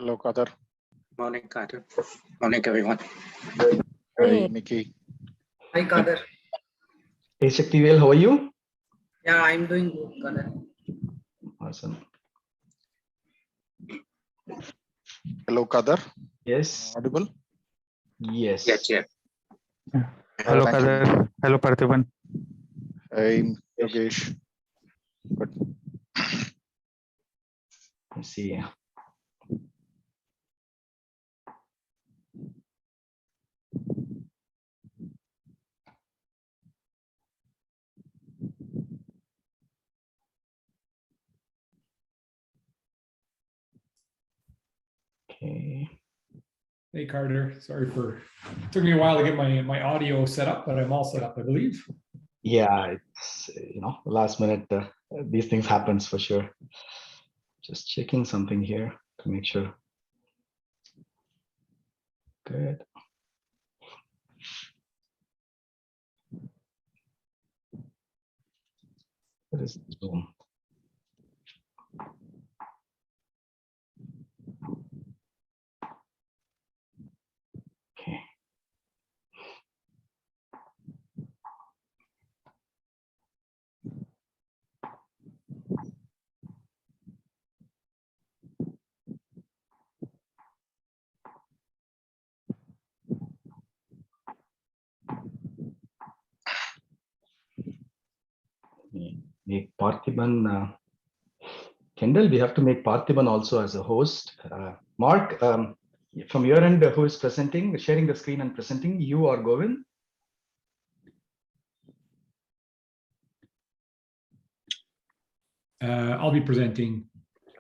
Hello, Kader. Morning, Kader. Morning, everyone. Hi, Nikki. Hi, Kader. Hey, Shaktivel, how are you? Yeah, I'm doing good, Kader. Awesome. Hello, Kader. Yes. Audible? Yes. Yes. Hello, Thank you. Kader. Hello, Parthiban. Hi, Yogesh. Good. Let's see. Okay. Hey, Carter. Sorry took me a while to get my audio set up, but I'm all set up, I believe. Yeah, it's last minute. These things happens for sure. Just checking something here to make sure. Good. What is Zoom? Okay. Make Parthiban, Kendall, we have to make Parthiban also as a host. Mark, from your end, who is presenting, sharing the screen and presenting, you or Govind? I'll be presenting.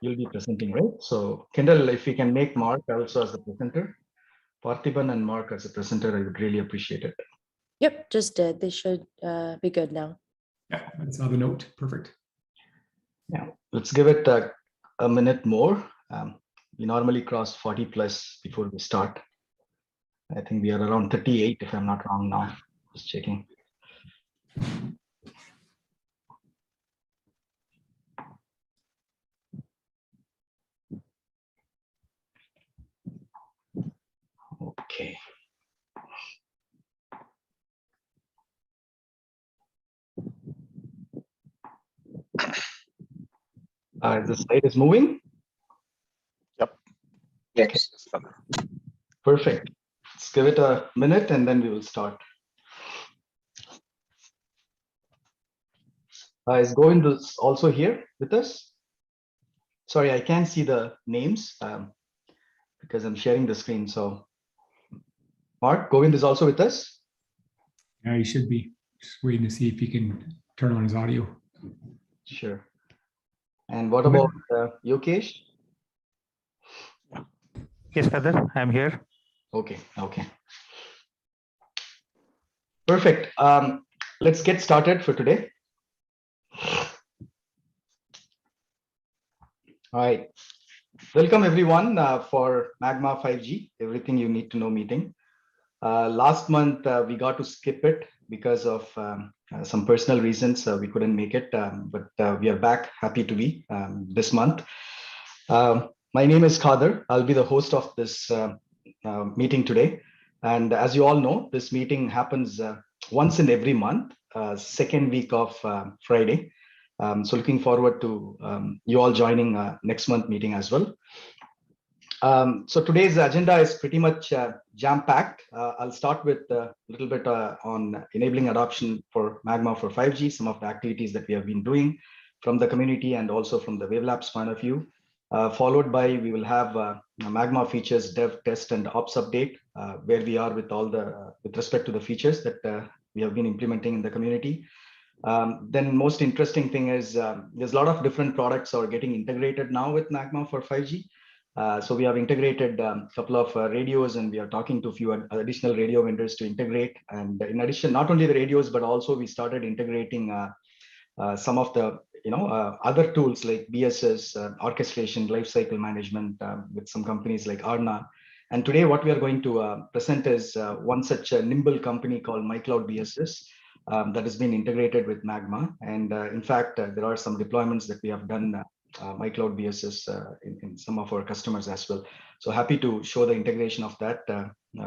You'll be presenting, right? So Kendall, if we can make Mark also as the presenter, Parthiban and Mark as a presenter, I would really appreciate it. Yep, just did. They should be good now. Yeah, that's another note. Perfect. Yeah, let's give it a minute more. We normally cross 40 plus before we start. I think we are around 38, if I'm not wrong now. Just checking. Okay. The slide is moving. Yes. Perfect. Let's give it a minute and then we will start. Is Govind also here with us? Sorry, I can't see the names because I'm sharing the screen. So Mark, Govind is also with us. Yeah, he should be. Just waiting to see if he can turn on his audio. Sure. And what about Yogesh? Yes, Kader, I'm here. Okay. Perfect. Let's get started for today. All right. Welcome everyone for Magma 5G, Everything You Need to Know meeting. Last month, we got to skip it because of some personal reasons. We couldn't make it, but we are back, happy to be this month. My name is Kader. I'll be the host of this meeting today. And as you all know, this meeting happens once in every month, second week of Friday. So looking forward to you all joining next month meeting as well. So today's agenda is pretty much jam-packed. I'll start with a little bit on enabling adoption for Magma for 5G, some of the activities that we have been doing from the community and also from the Wavelabs point of view. Followed by, we will have Magma features dev, test, and ops update, where we are with all the with respect to the features that we have been implementing in the community. Then most interesting thing is there's a lot of different products are getting integrated now with Magma for 5G. So we have integrated a couple of radios, and we are talking to a few additional radio vendors to integrate. And in addition, not only the radios, but also we started integrating some of the other tools like BSS, orchestration, lifecycle management with some companies like Arna. And today what we are going to present is one such a nimble company called MyCloudBSS that has been integrated with Magma. And in fact, there are some deployments that we have done MyCloudBSS in some of our customers as well. So happy to show the integration of that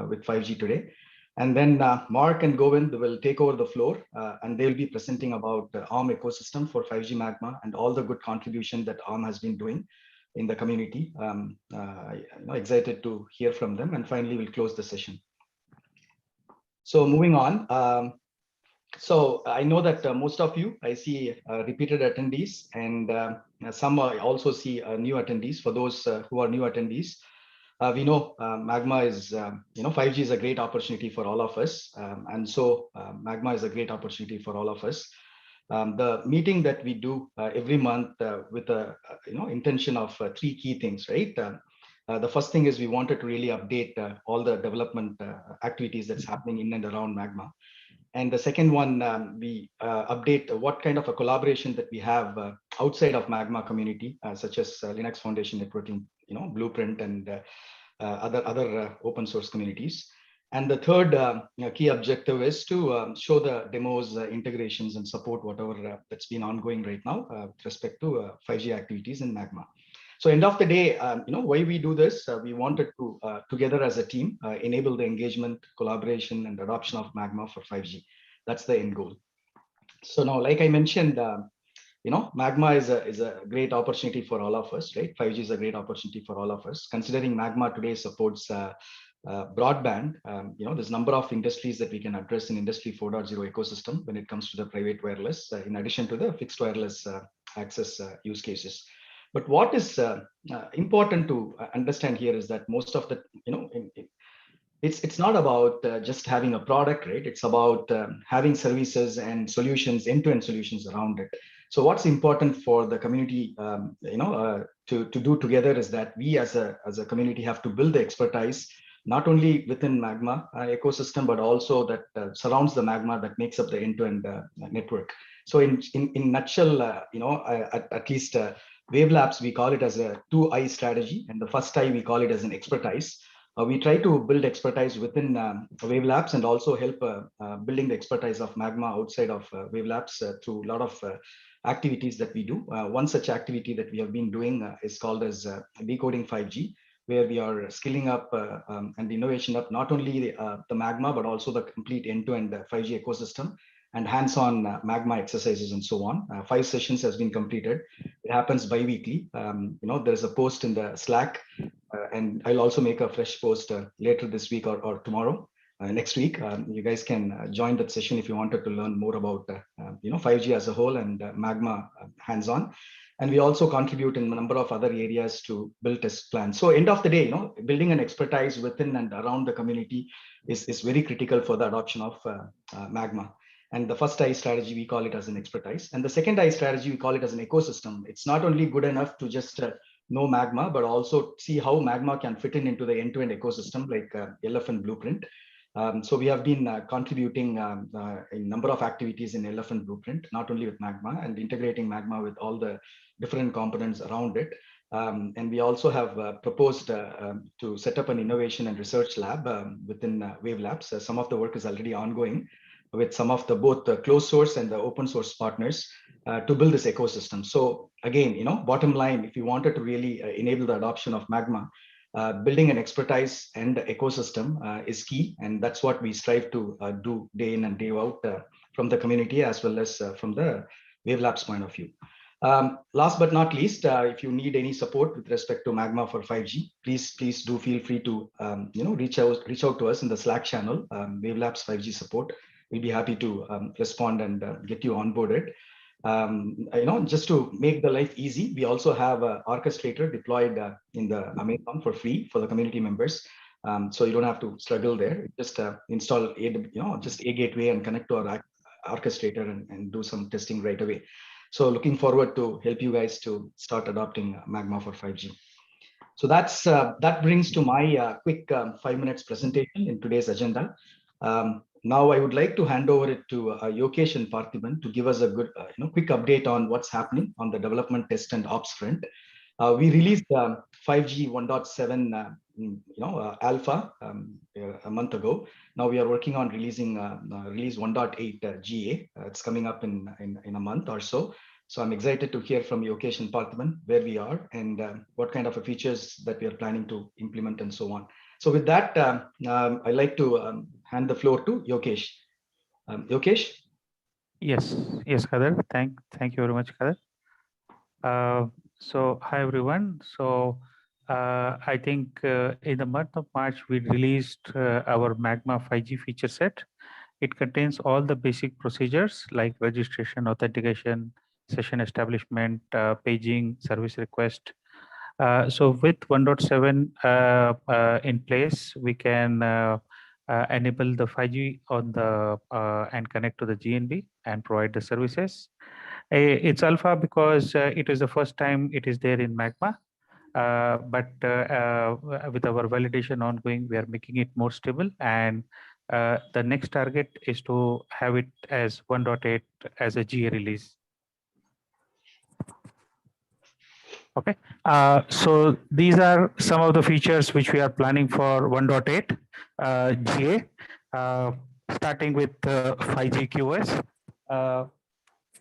with 5G today. And then Mark and Govind will take over the floor and they'll be presenting about the ARM ecosystem for 5G Magma and all the good contribution that ARM has been doing in the community. Excited to hear from them. And finally, we'll close the session. So moving on. So I know that most of you, I see repeated attendees, and some I also see new attendees. For those who are new attendees, we know Magma is, 5G is a great opportunity for all of us. And so Magma is a great opportunity for all of us. The meeting that we do every month with a intention of three key things, right? The first thing is we wanted to really update all the development activities that's happening in and around Magma. And the second one, we update what kind of a collaboration that we have outside of Magma community, such as Linux Foundation Networking, Blueprint and other open source communities. And the third key objective is to show the demos, integrations, and support whatever that's been ongoing right now with respect to 5G activities in Magma. So end of the day, why we do this, we wanted to, together as a team, enable the engagement, collaboration, and adoption of Magma for 5G. That's the end goal. So now, like I mentioned, Magma is a great opportunity for all of us, right? 5G is a great opportunity for all of us. Considering Magma today supports broadband, there's a number of industries that we can address in Industry 4.0 ecosystem when it comes to the private wireless, in addition to the fixed wireless access use cases. But what is important to understand here is that most of the, it's not about just having a product, right? It's about having services and solutions, end-to-end solutions around it. So what's important for the community, to do together is that we as a community have to build the expertise, not only within Magma ecosystem, but also that surrounds the Magma that makes up the end-to-end network. So in nutshell, at least Wave Labs, we call it as a 2I strategy. And the first I, we call it as an expertise. We try to build expertise within Wave Labs and also help building the expertise of Magma outside of Wave Labs through a lot of activities that we do. One such activity that we have been doing is called as Decoding 5G, where we are skilling up and innovation up not only the Magma, but also the complete end-to-end 5G ecosystem and hands-on Magma exercises and so on. 5 sessions has been completed. It happens bi-weekly. There's a post in the Slack, and I'll also make a fresh post later this week or tomorrow, next week. You guys can join that session if you wanted to learn more about 5G as a whole and Magma hands-on. And we also contribute in a number of other areas to build test plans. So end of the day, building an expertise within and around the community is very critical for the adoption of Magma. And the first I strategy, we call it as an expertise. And the second I strategy, we call it as an ecosystem. It's not only good enough to just know Magma, but also see how Magma can fit into the end-to-end ecosystem like LF and Blueprint. So we have been contributing a number of activities in LF and Blueprint, not only with Magma, and integrating Magma with all the different components around it. And we also have proposed to set up an innovation and research lab within Wave Labs. Some of the work is already ongoing with some of the both the closed source and the open source partners to build this ecosystem. So again, bottom line, if you wanted to really enable the adoption of Magma, building an expertise and ecosystem is key. And that's what we strive to do day in and day out from the community as well as from the Wave Labs point of view. Last but not least, if you need any support with respect to Magma for 5G, please do feel free to reach out to us in the Slack channel, Wave Labs 5G support. We'll be happy to respond and get you onboarded. Just to make the life easy, we also have an orchestrator deployed in the Amazon for free for the community members. So you don't have to struggle there. Just install just a gateway and connect to our orchestrator and do some testing right away. So looking forward to help you guys to start adopting Magma for 5G. So that brings to my quick 5 minutes presentation in today's agenda. Now I would like to hand over it to Yokesh and Parthiban to give us a good, quick update on what's happening on the development, test, and ops front. We released 5G 1.7, alpha a month ago. Now we are working on releasing release 1.8 GA. It's coming up in a month or so. So I'm excited to hear from Yokesh and Parthiban where we are and what kind of features that we are planning to implement and so on. So with that, I'd like to hand the floor to Yokesh. Yokesh? Yes, Kader. Thank you very much, Kader. So hi everyone. So I think in the month of March we released our Magma 5G feature set. It contains all the basic procedures like registration, authentication, session establishment, paging, service request. So with 1.7 in place, we can enable the 5G on the and connect to the GNB and provide the services. It's alpha because it is the first time it is there in Magma. But with our validation ongoing, we are making it more stable. And the next target is to have it as 1.8 as a GA release. Okay, so these are some of the features which we are planning for 1.8 GA, starting with 5G QoS.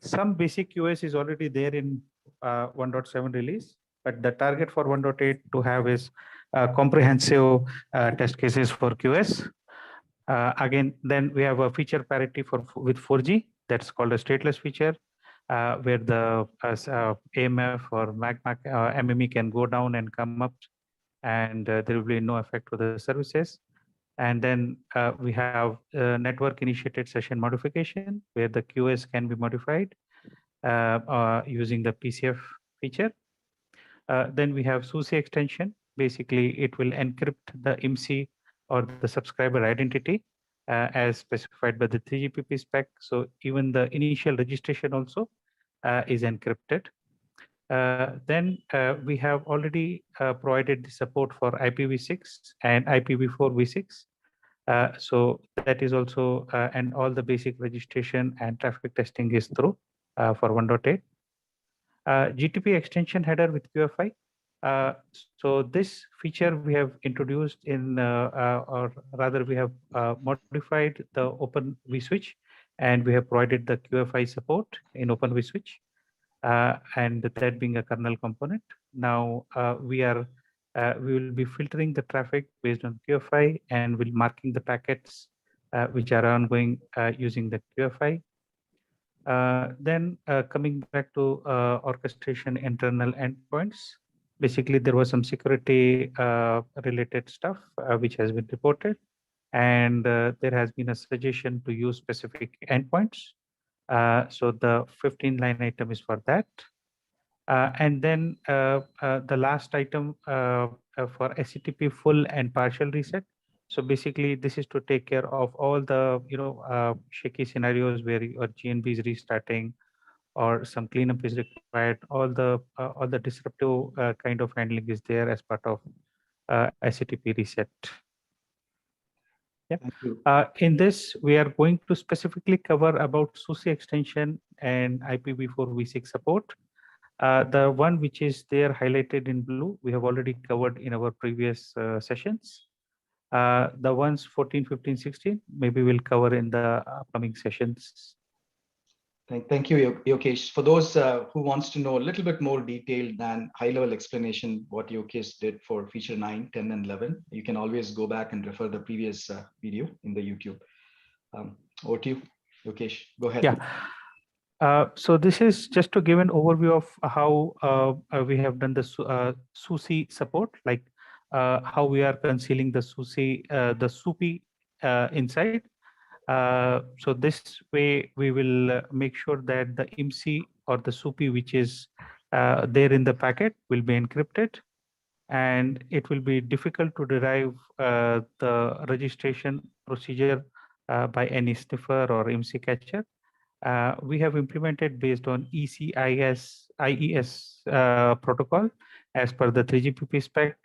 Some basic QoS is already there in 1.7 release, but the target for 1.8 to have is comprehensive test cases for QoS. Again, then we have a feature parity with 4G, that's called a stateless feature. Where the AMF or Magma MME can go down and come up, and there will be no effect to the services. And then we have network initiated session modification, where the QoS can be modified using the PCF feature. Then we have SUSE extension. Basically, it will encrypt the IMSI or the subscriber identity as specified by the 3GPP spec. So even the initial registration also is encrypted. Then we have already provided the support for IPv6 and IPv4 v6. So that is also, and all the basic registration and traffic testing is through for 1.8. GTP extension header with QFI. So this feature we have introduced in, or rather we have modified the Open vSwitch, and we have provided the QFI support in Open vSwitch, and that being a kernel component. Now we will be filtering the traffic based on QFI and will marking the packets which are ongoing using the QFI. Then coming back to orchestration internal endpoints, basically there was some security related stuff which has been reported, and there has been a suggestion to use specific endpoints. So the 15 line item is for that. And then the last item for SCTP full and partial reset. So basically, this is to take care of all the shaky scenarios where your GNB is restarting or some cleanup is required. All the disruptive kind of handling is there as part of SCTP reset. Yeah. In this, we are going to specifically cover about SUSE extension and IPv4 v6 support. The one which is there highlighted in blue, we have already covered in our previous sessions. The ones 14, 15, 16, maybe we'll cover in the upcoming sessions. Thank you, Yokesh. For those who wants to know a little bit more detailed than high-level explanation what Yokesh did for feature 9, 10, and 11, you can always go back and refer the previous video in the YouTube. Over to you, Yokesh. Go ahead. Yeah. So this is just to give an overview of how we have done the SUSE support, like how we are concealing the SUSE, the SUPI inside. So this way we will make sure that the IMSI or the SUPI which is there in the packet will be encrypted, and it will be difficult to derive the registration procedure by any sniffer or IMSI catcher. We have implemented based on ECIS IES protocol as per the 3GPP spec,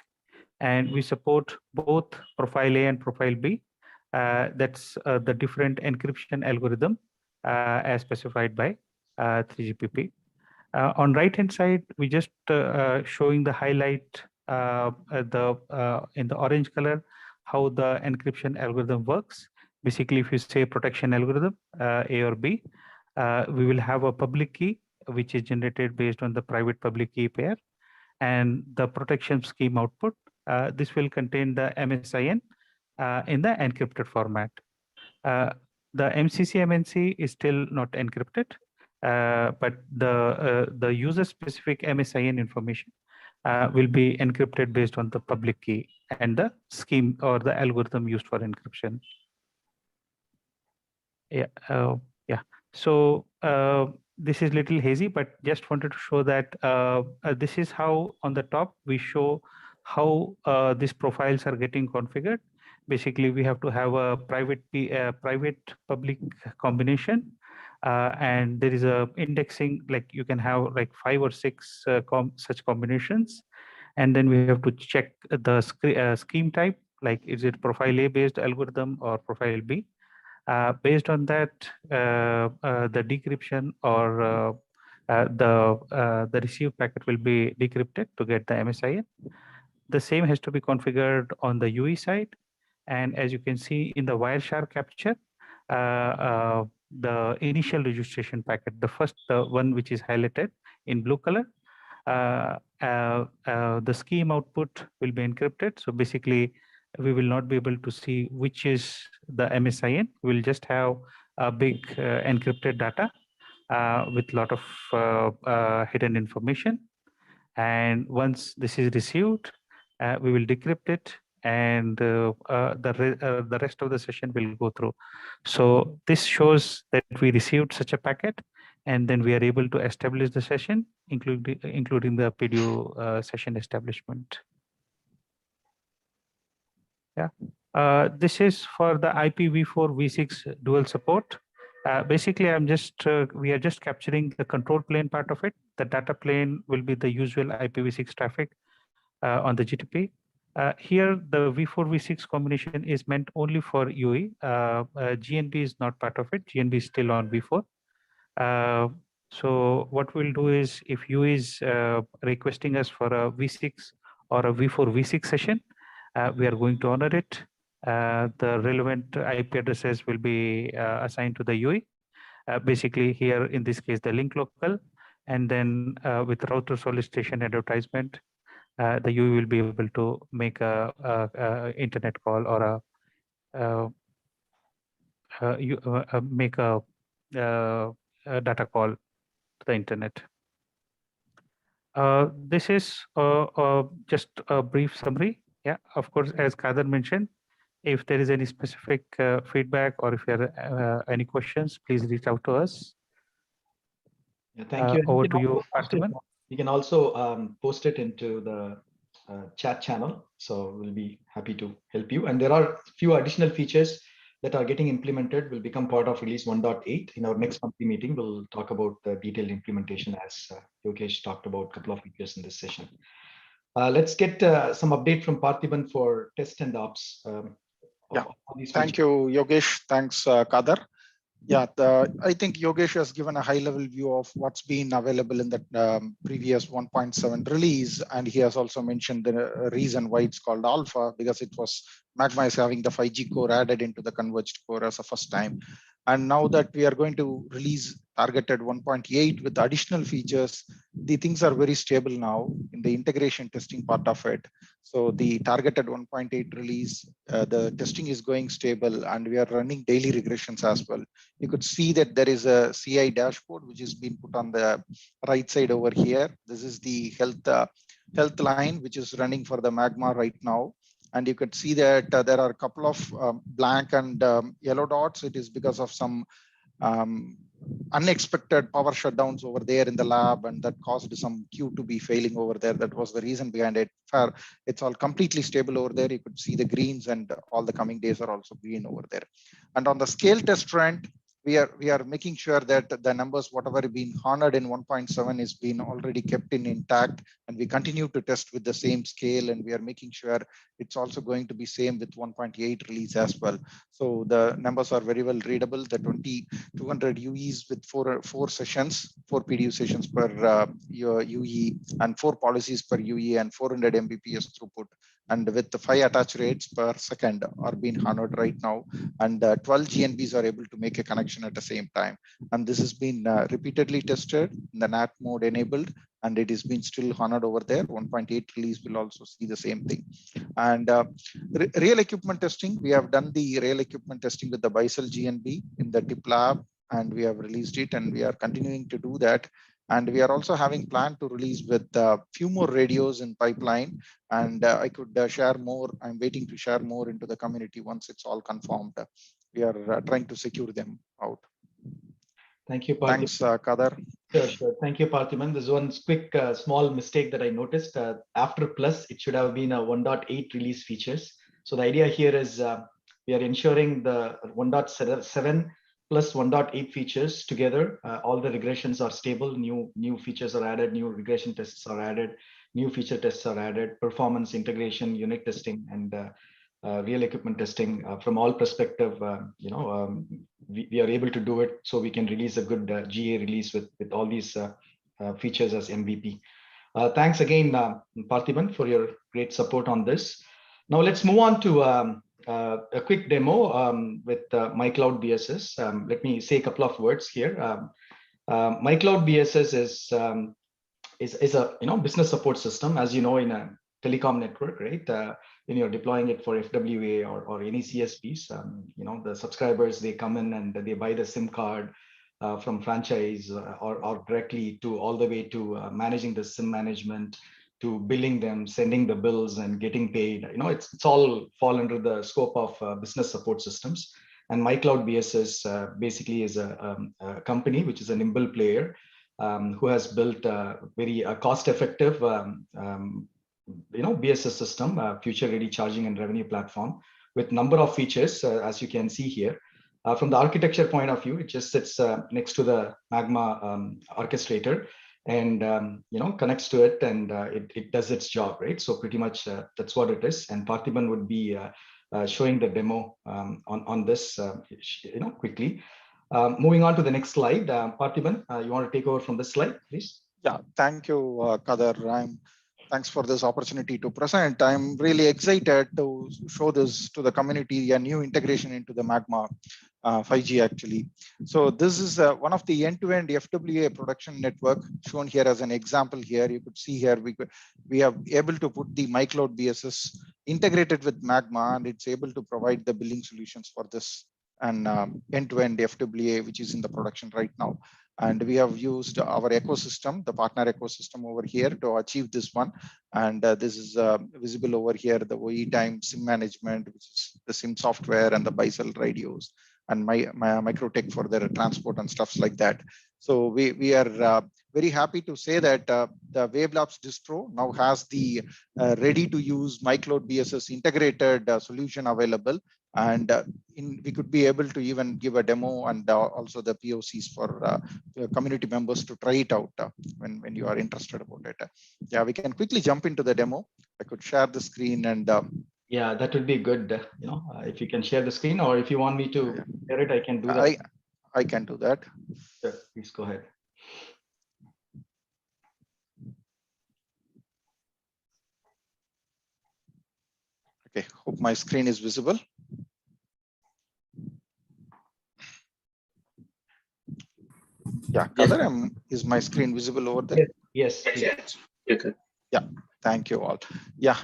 and we support both profile A and profile B. That's the different encryption algorithm as specified by 3GPP. On right hand side, we just showing the highlight in the orange color how the encryption algorithm works. Basically, if you say protection algorithm A or B, we will have a public key which is generated based on the private public key pair, and the protection scheme output. This will contain the MSIN in the encrypted format. The MCC-MNC is still not encrypted, but the user-specific MSIN information will be encrypted based on the public key and the scheme or the algorithm used for encryption. Yeah. So this is little hazy, but just wanted to show that this is how on the top we show how these profiles are getting configured. Basically, we have to have a private public combination, and there is a indexing, like you can have like 5 or 6 such combinations, and then we have to check the scheme type, like is it profile A based algorithm or profile B. Based on that, the decryption or the received packet will be decrypted to get the MSIN. The same has to be configured on the UE side. And as you can see in the Wireshark capture, the initial registration packet, the first one which is highlighted in blue color, the scheme output will be encrypted. So basically, we will not be able to see which is the MSIN. We'll just have a big encrypted data with a lot of hidden information. And once this is received, we will decrypt it, and the rest of the session will go through. So this shows that we received such a packet, and then we are able to establish the session, including the PDU session establishment. Yeah, this is for the IPv4 v6 dual support. Basically, we are just capturing the control plane part of it. The data plane will be the usual IPv6 traffic on the GTP. Here, the v4 v6 combination is meant only for UE. GNB is not part of it. GNB is still on v4. So what we'll do is, if UE is requesting us for a v6 or a v4 v6 session, we are going to honor it. The relevant IP addresses will be assigned to the UE. Basically, here in this case, the link local, and then with router solicitation advertisement, the UE will be able to make a internet call or make a data call to the internet. This is just a brief summary. Yeah, of course, as Kader mentioned, if there is any specific feedback or if there are any questions, please reach out to us. Yeah, thank you. Over to you, Artiman. You can also post it into the chat channel. So we'll be happy to help you. And there are a few additional features that are getting implemented, will become part of release 1.8. In our next monthly meeting, we'll talk about the detailed implementation, as Yogesh talked about a couple of features in this session. Let's get some update from Parthiban for test and ops. Thank you, Yogesh. Thanks, Kader. Yeah, I think Yogesh has given a high-level view of what's been available in the previous 1.7 release, and he has also mentioned the reason why it's called alpha, because it was Magma is having the 5G core added into the converged core as a first time. And now that we are going to release targeted 1.8 with additional features, the things are very stable now in the integration testing part of it. So the targeted 1.8 release, the testing is going stable, and we are running daily regressions as well. You could see that there is a CI dashboard which is being put on the right side over here. This is the health line which is running for the Magma right now. And you could see that there are a couple of blank and yellow dots. It is because of some unexpected power shutdowns over there in the lab, and that caused some queue to be failing over there. That was the reason behind it. It's all completely stable over there. You could see the greens, and all the coming days are also green over there. And on the scale test front, we are making sure that the numbers, whatever been honored in 1.7, is being already kept intact, and we continue to test with the same scale, and we are making sure it's also going to be same with 1.8 release as well. So the numbers are very well readable. The 200 UEs with four sessions, 4 PDU sessions per UE, and 4 policies per UE, and 400 Mbps throughput. and with the 5 attach rates per second are being honored right now, and 12 GNBs are able to make a connection at the same time. And this has been repeatedly tested in the NAT mode enabled, and it has been still honored over there. 1.8 release will also see the same thing. And real equipment testing, we have done the real equipment testing with the Bisel GNB in the TIP lab, and we have released it, and we are continuing to do that. And we are also having plan to release with a few more radios in pipeline. And I could share more. I'm waiting to share more into the community once it's all confirmed. We are trying to secure them out. Thank you, Parthiban. Thanks, Kader. Sure. Thank you, Parthiban. There's one quick small mistake that I noticed. After plus, it should have been a 1.8 release features. So the idea here is we are ensuring the 1.7 plus 1.8 features together. All the regressions are stable. New features are added. New regression tests are added. New feature tests are added. Performance integration, unit testing, and real equipment testing from all perspective. We are able to do it, so we can release a good GA release with all these features as MVP. Thanks again, Parthiban, for your great support on this. Now let's move on to a quick demo with MyCloudBSS. Let me say a couple of words here. MyCloudBSS is a business support system, as you know, in a telecom network, right? When you're deploying it for FWA or any CSPs, the subscribers, they come in and they buy the SIM card from franchise or directly to all the way to managing the SIM management, to billing them, sending the bills and getting paid. It's all fall under the scope of business support systems. And MyCloudBSS basically is a company which is a nimble player who has built a very cost-effective BSS system, future-ready charging and revenue platform with number of features, as you can see here. From the architecture point of view, it just sits next to the Magma orchestrator and connects to it, and it does its job, right? So pretty much that's what it is. And Parthiban would be showing the demo on this quickly. Moving on to the next slide, Parthiban, you want to take over from this slide, please? Yeah, thank you, Kader. Thanks for this opportunity to present. I'm really excited to show this to the community, a new integration into the Magma 5G actually. So this is one of the end-to-end FWA production network shown here as an example here. You could see here we are able to put the MyCloudBSS integrated with Magma, and it's able to provide the billing solutions for this and end-to-end FWA, which is in the production right now. And we have used our ecosystem, the partner ecosystem over here to achieve this one. And this is visible over here, the OE time SIM management, which is the SIM software and the Bisel radios and my Microtech for their transport and stuffs like that. So we are very happy to say that the Wavelabs distro now has the ready to use MyCloudBSS integrated solution available. And we could be able to even give a demo and also the POCs for community members to try it out when you are interested about it. Yeah, we can quickly jump into the demo. I could share the screen and yeah, that would be good. If you can share the screen, or if you want me to share it, I can do that. I can do that. Sure, please go ahead. Okay, hope my screen is visible. Yeah, Kader, is my screen visible over there? Yes. You're good. Yeah, thank you all. Yeah,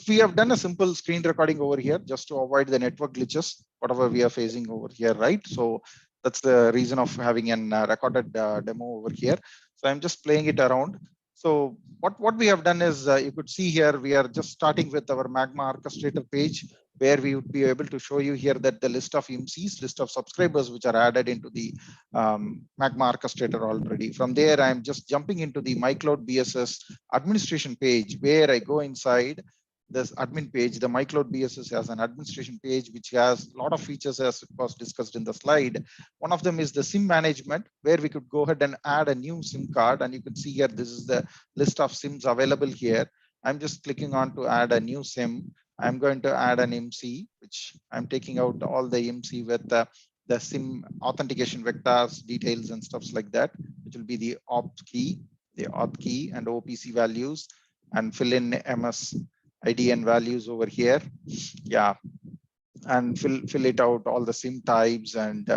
we have done a simple screen recording over here just to avoid the network glitches, whatever we are facing over here, right? So that's the reason of having a recorded demo over here. So I'm just playing it around. So what we have done is you could see here, we are just starting with our Magma orchestrator page, where we would be able to show you here that the list of MCs, list of subscribers, which are added into the Magma orchestrator already. From there, I'm just jumping into the MyCloudBSS administration page, where I go inside this admin page. The MyCloudBSS has an administration page, which has a lot of features as was discussed in the slide. One of them is the SIM management, where we could go ahead and add a new SIM card. And you can see here, this is the list of SIMs available here. I'm just clicking on to add a new SIM. I'm going to add an MC, which I'm taking out all the MC with the SIM authentication vectors, details and stuffs like that, which will be the opt key, the auth key and OPC values, and fill in MS ID and values over here. Yeah, and fill it out, all the SIM types and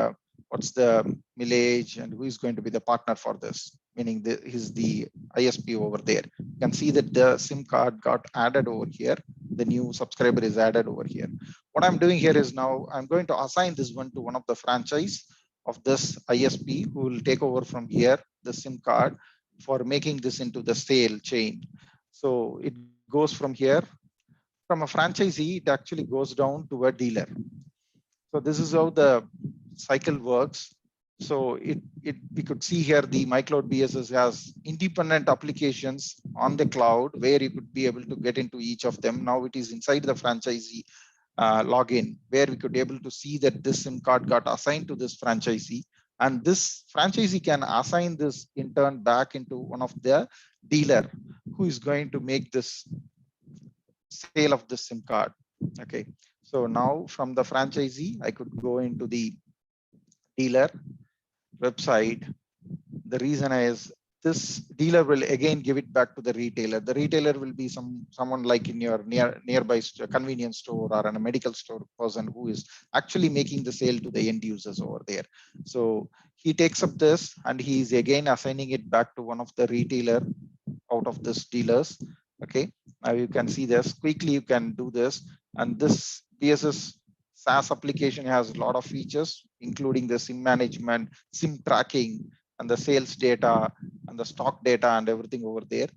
what's the millage and who is going to be the partner for this, meaning he's the ISP over there. You can see that the SIM card got added over here. The new subscriber is added over here. What I'm doing here is now I'm going to assign this one to one of the franchise of this ISP who will take over from here, the SIM card, for making this into the sale chain. So it goes from here. From a franchisee, it actually goes down to a dealer. So this is how the cycle works. So we could see here the MyCloudBSS has independent applications on the cloud where you could be able to get into each of them. Now it is inside the franchisee login where we could be able to see that this SIM card got assigned to this franchisee, and this franchisee can assign this in turn back into one of the dealer who is going to make this sale of the SIM card. Okay, so now from the franchisee, I could go into the dealer website. The reason is this dealer will again give it back to the retailer. The retailer will be someone like in your nearby convenience store or in a medical store person who is actually making the sale to the end users over there. So he takes up this and he is again assigning it back to one of the retailer out of this dealers. Okay, now you can see this quickly. You can do this, and this BSS SaaS application has a lot of features, including the SIM management, SIM tracking, and the sales data and the stock data and everything over there.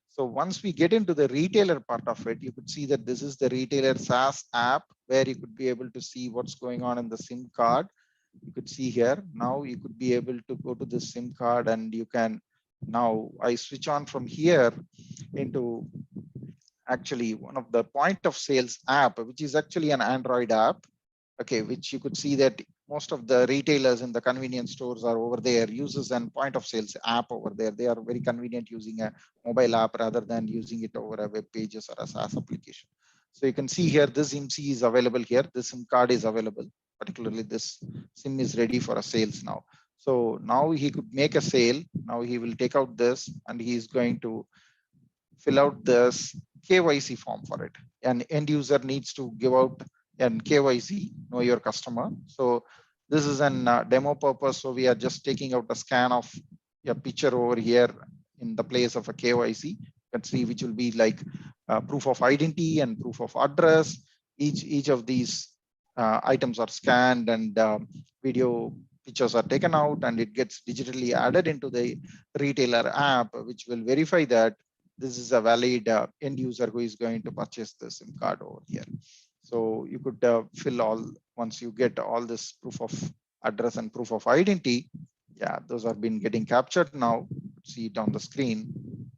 So once we get into the retailer part of it, you could see that this is the retailer SaaS app where you could be able to see what's going on in the SIM card. You could see here, now you could be able to go to the SIM card and you can, now I switch on from here into actually one of the point of sales app, which is actually an Android app. Okay, which you could see that most of the retailers in the convenience stores are over there, uses and point of sales app over there. They are very convenient using a mobile app rather than using it over a web pages or a SaaS application. So you can see here, this IMSI is available here. This SIM card is available. Particularly this SIM is ready for a sales now. So now he could make a sale. Now he will take out this and he is going to fill out this KYC form for it. An end user needs to give out an KYC, know your customer. So this is an demo purpose. So we are just taking out a scan of a picture over here in the place of a KYC. You can see which will be like proof of identity and proof of address. Each of these items are scanned and video pictures are taken out and it gets digitally added into the retailer app, which will verify that this is a valid end user who is going to purchase the SIM card over here. So you could fill all, once you get all this proof of address and proof of identity, yeah, those have been getting captured now. See it on the screen.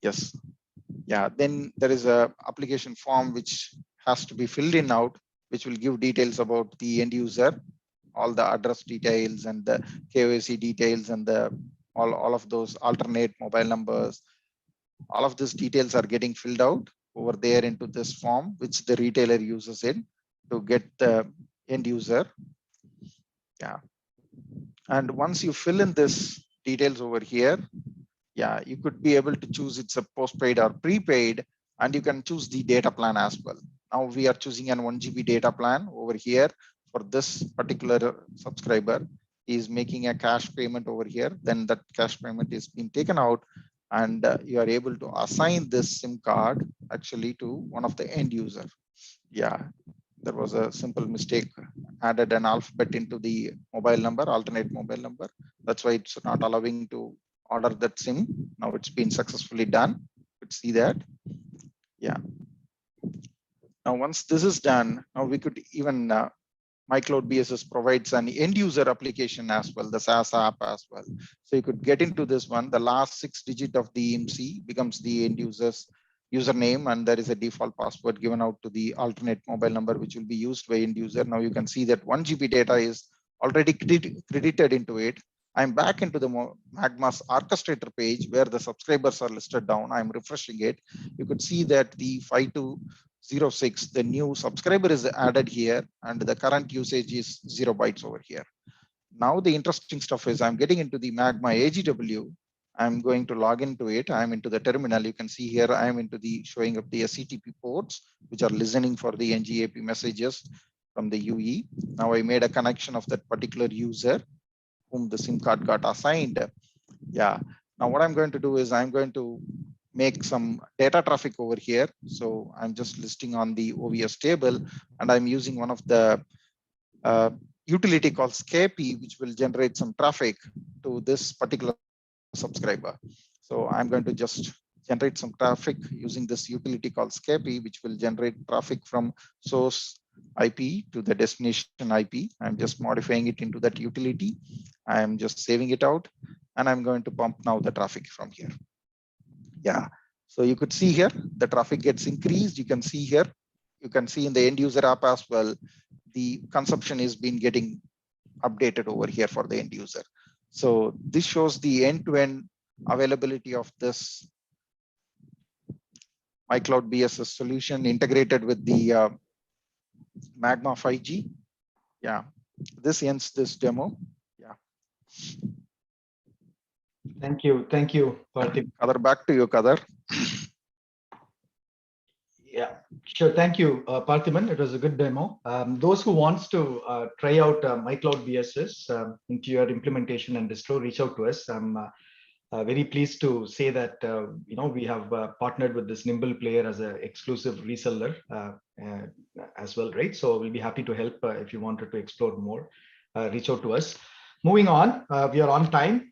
Yes. Yeah, then there is a application form which has to be filled in out, which will give details about the end user, all the address details and the KYC details and the all of those alternate mobile numbers. All of these details are getting filled out over there into this form, which the retailer uses it to get the end user. Yeah. And once you fill in this details over here, yeah, you could be able to choose it's a postpaid or prepaid, and you can choose the data plan as well. Now we are choosing an 1 GB data plan over here for this particular subscriber. He is making a cash payment over here. Then that cash payment is being taken out and you are able to assign this SIM card actually to one of the end user. Yeah, there was a simple mistake, added an alphabet into the mobile number, alternate mobile number. That's why it's not allowing to order that SIM. Now it's been successfully done. You could see that. Yeah. Now, once this is done, now we could even MyCloudBSS provides an end user application as well, the SaaS app as well. So you could get into this one. The last 6 digits of the EMC becomes the end user's username, and there is a default password given out to the alternate mobile number, which will be used by end user. Now you can see that 1 GB data is already credited into it. I'm back into the Magma's orchestrator page where the subscribers are listed down. I'm refreshing it. You could see that the 5206, the new subscriber is added here, and the current usage is 0 bytes over here. Now the interesting stuff is I'm getting into the Magma AGW. I'm going to log into it. I'm into the terminal. You can see here, I'm into the showing up the SCTP ports, which are listening for the NGAP messages from the UE. Now I made a connection of that particular user whom the SIM card got assigned. Yeah. Now what I'm going to do is I'm going to make some data traffic over here. So I'm just listing on the OVS table, and I'm using one of the utility called Scapy, which will generate some traffic to this particular subscriber. So I'm going to just generate some traffic using this utility called Scapy, which will generate traffic from source IP to the destination IP. I'm just modifying it into that utility. I'm just saving it out, and I'm going to pump now the traffic from here. Yeah, so you could see here, the traffic gets increased. You can see here, you can see in the end user app as well, the consumption is been getting updated over here for the end user. So this shows the end-to-end availability of this MyCloudBSS solution integrated with the Magma 5G. Yeah, this ends this demo. Yeah. Thank you, Parthiban. Kadar, back to you, Kadar. Yeah, sure. Thank you, Parthiban. It was a good demo. Those who wants to try out MyCloudBSS into your implementation and distro, reach out to us. I'm very pleased to say that we have partnered with this Nimble player as an exclusive reseller as well, right? So we'll be happy to help if you wanted to explore more. Reach out to us. Moving on, we are on time.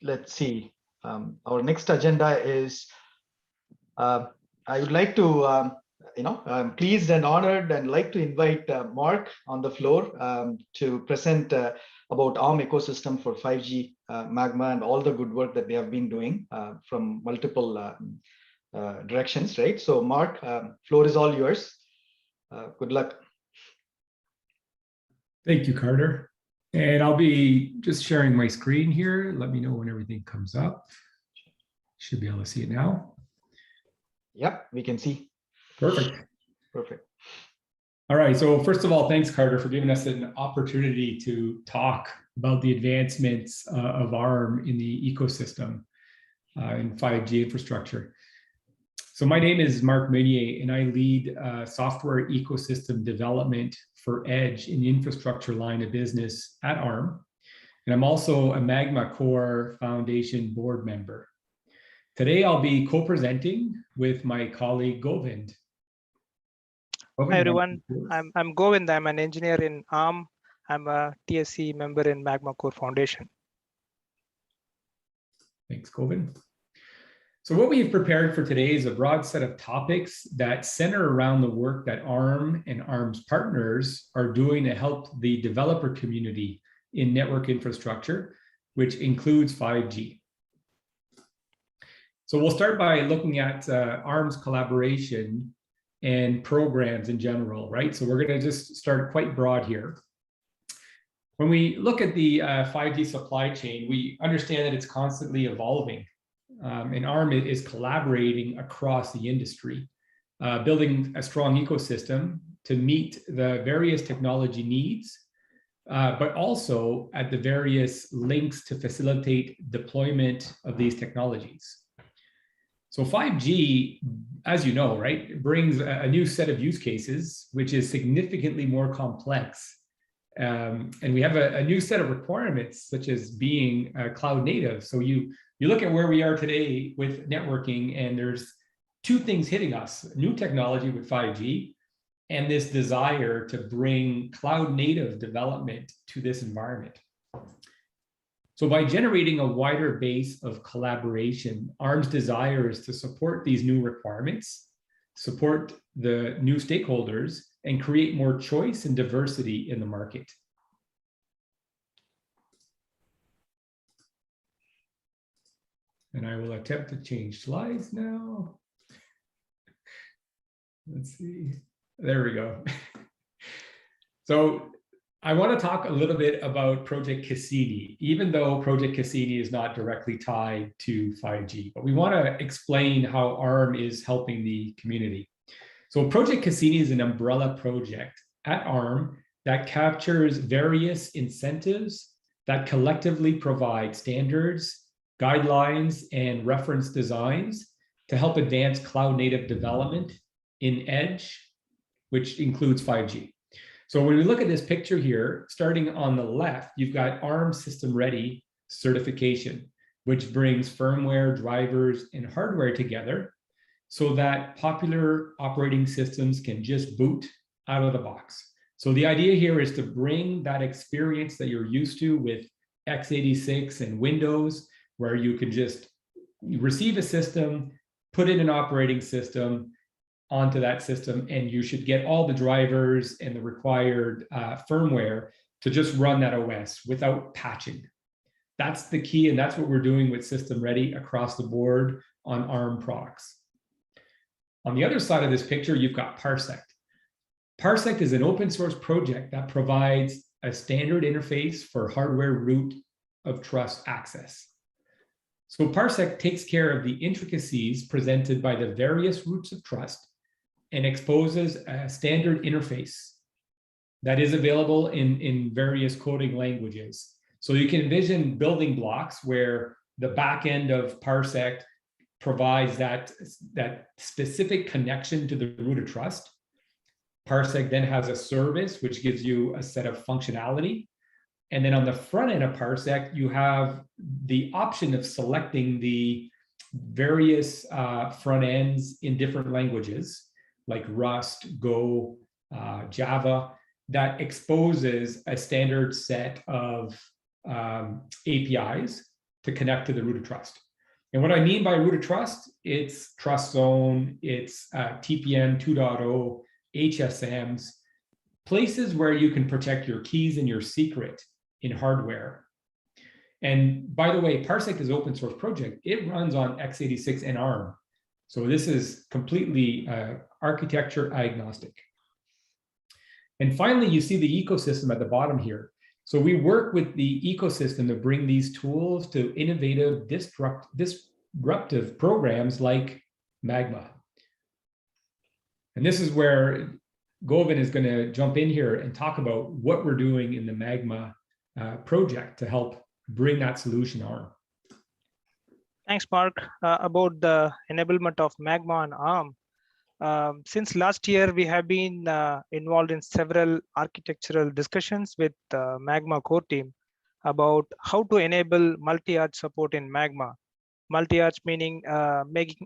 Let's see. Our next agenda is. I would like to, I'm pleased and honored and like to invite Mark on the floor to present about ARM ecosystem for 5G Magma and all the good work that they have been doing from multiple directions, right? So Mark, floor is all yours. Good luck. Thank you, Carter. And I'll be just sharing my screen here. Let me know when everything comes up. Should be able to see it now. Yep, we can see. Perfect. Perfect. All right. So first of all, thanks, Carter, for giving us an opportunity to talk about the advancements of ARM in the ecosystem in 5G infrastructure. So my name is Mark Meunier, and I lead software ecosystem development for Edge in the infrastructure line of business at ARM. And I'm also a Magma Core Foundation board member. Today, I'll be co-presenting with my colleague Govind. Hi everyone, I'm Govind. I'm an engineer in ARM. I'm a TSC member in Magma Core Foundation. Thanks, Govind. So what we've prepared for today is a broad set of topics that center around the work that ARM and ARM's partners are doing to help the developer community in network infrastructure, which includes 5G. So we'll start by looking at ARM's collaboration and programs in general, right? So we're going to just start quite broad here. When we look at the 5G supply chain, we understand that it's constantly evolving. And ARM is collaborating across the industry, building a strong ecosystem to meet the various technology needs, but also at the various links to facilitate deployment of these technologies. So 5G, as you know, right, brings a new set of use cases, which is significantly more complex. And we have a new set of requirements, such as being cloud native. So you look at where we are today with networking, and there's two things hitting us: new technology with 5G, and this desire to bring cloud native development to this environment. So by generating a wider base of collaboration, ARM's desire is to support these new requirements, support the new stakeholders, and create more choice and diversity in the market. And I will attempt to change slides now. Let's see. There we go. So I want to talk a little bit about Project Cassini, even though Project Cassini is not directly tied to 5G, but we want to explain how ARM is helping the community. So Project Cassini is an umbrella project at ARM that captures various incentives that collectively provide standards guidelines, and reference designs to help advance cloud-native development in Edge, which includes 5G. So when we look at this picture here, starting on the left, you've got ARM System Ready certification, which brings firmware, drivers, and hardware together so that popular operating systems can just boot out of the box. So the idea here is to bring that experience that you're used to with x86 and Windows, where you can just receive a system, put in an operating system onto that system, and you should get all the drivers and the required firmware to just run that OS without patching. That's the key, and that's what we're doing with System Ready across the board on ARM products. On the other side of this picture, you've got Parsec. Parsec is an open source project that provides a standard interface for hardware root of trust access. So Parsec takes care of the intricacies presented by the various roots of trust and exposes a standard interface that is available in various coding languages. So you can envision building blocks where the back end of Parsec provides that specific connection to the root of trust. Parsec then has a service which gives you a set of functionality. And then on the front end of Parsec, you have the option of selecting the various front ends in different languages like Rust, Go, Java, that exposes a standard set of APIs to connect to the root of trust. And what I mean by root of trust, it's trust zone, it's TPM 2.0, HSMs, places where you can protect your keys and your secret in hardware. And by the way, Parsec is an open source project. It runs on x86 and ARM. So this is completely architecture agnostic. And finally, you see the ecosystem at the bottom here. So we work with the ecosystem to bring these tools to innovative, disruptive programs like Magma. And this is where Govind is going to jump in here and talk about what we're doing in the Magma project to help bring that solution on. Thanks, Mark. About the enablement of Magma on ARM. Since last year, we have been involved in several architectural discussions with the Magma core team about how to enable multi-arch support in Magma. Multi-arch meaning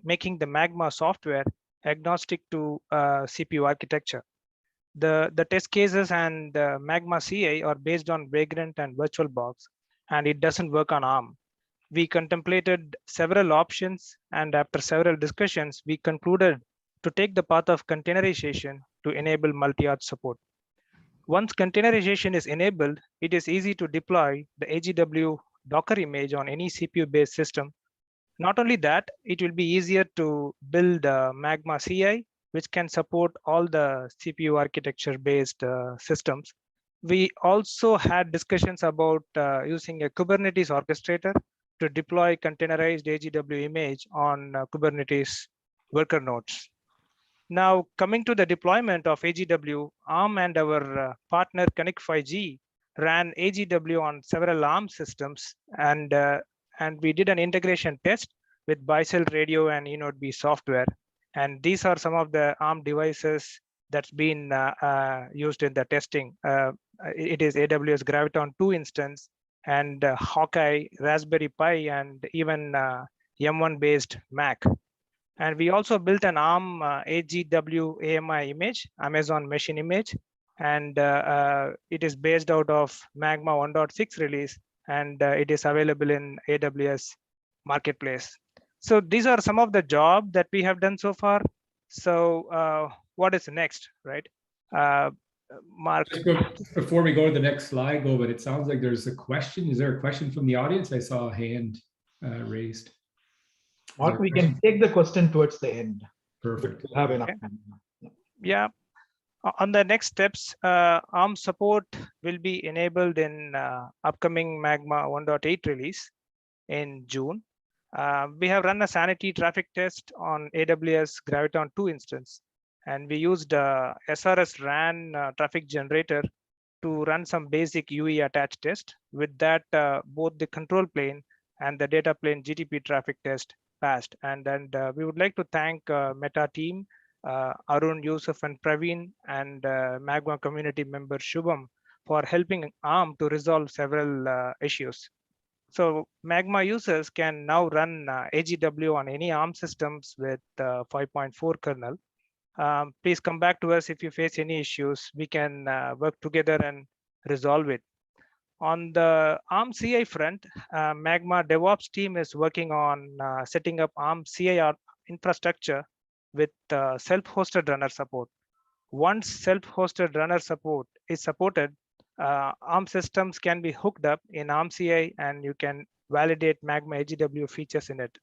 making the Magma software agnostic to CPU architecture. The test cases and the Magma CI are based on Vagrant and VirtualBox, and it doesn't work on ARM. We contemplated several options, and after several discussions, we concluded to take the path of containerization to enable multi-arch support. Once containerization is enabled, it is easy to deploy the AGW Docker image on any CPU-based system. Not only that, it will be easier to build Magma CI, which can support all the CPU architecture-based systems. We also had discussions about using a Kubernetes orchestrator to deploy containerized AGW image on Kubernetes worker nodes. Now, coming to the deployment of AGW, ARM and our partner Connect 5G ran AGW on several ARM systems, and we did an integration test with Bicell Radio and eNodeB software. And these are some of the ARM devices that's been used in the testing. It is AWS Graviton 2 instance, and Hawkeye, Raspberry Pi, and even M1-based Mac. And we also built an ARM AGW AMI image, Amazon Machine Image, and it is based out of Magma 1.6 release, and it is available in AWS Marketplace. So these are some of the job that we have done so far. So what is next, right? Mark. Before we go to the next slide, but it sounds like there's a question. Is there a question from the audience? I saw a hand raised. Mark, we can take the question towards the end. Perfect. We'll have enough time. Yeah. On the next steps, ARM support will be enabled in upcoming Magma 1.8 release in June. We have run a sanity traffic test on AWS Graviton 2 instance, and we used SRS RAN traffic generator to run some basic UE attach test. With that, both the control plane and the data plane GTP traffic test passed. And then we would like to thank Meta team, Arun, Yusuf, and Praveen, and Magma community member Shubham for helping ARM to resolve several issues. So Magma users can now run AGW on any ARM systems with 5.4 kernel. Please come back to us if you face any issues. We can work together and resolve it. On the ARM CI front, Magma DevOps team is working on setting up ARM CI infrastructure with self-hosted runner support. Once self-hosted runner support is supported, ARM systems can be hooked up in ARM CI and you can validate Magma AGW features in it.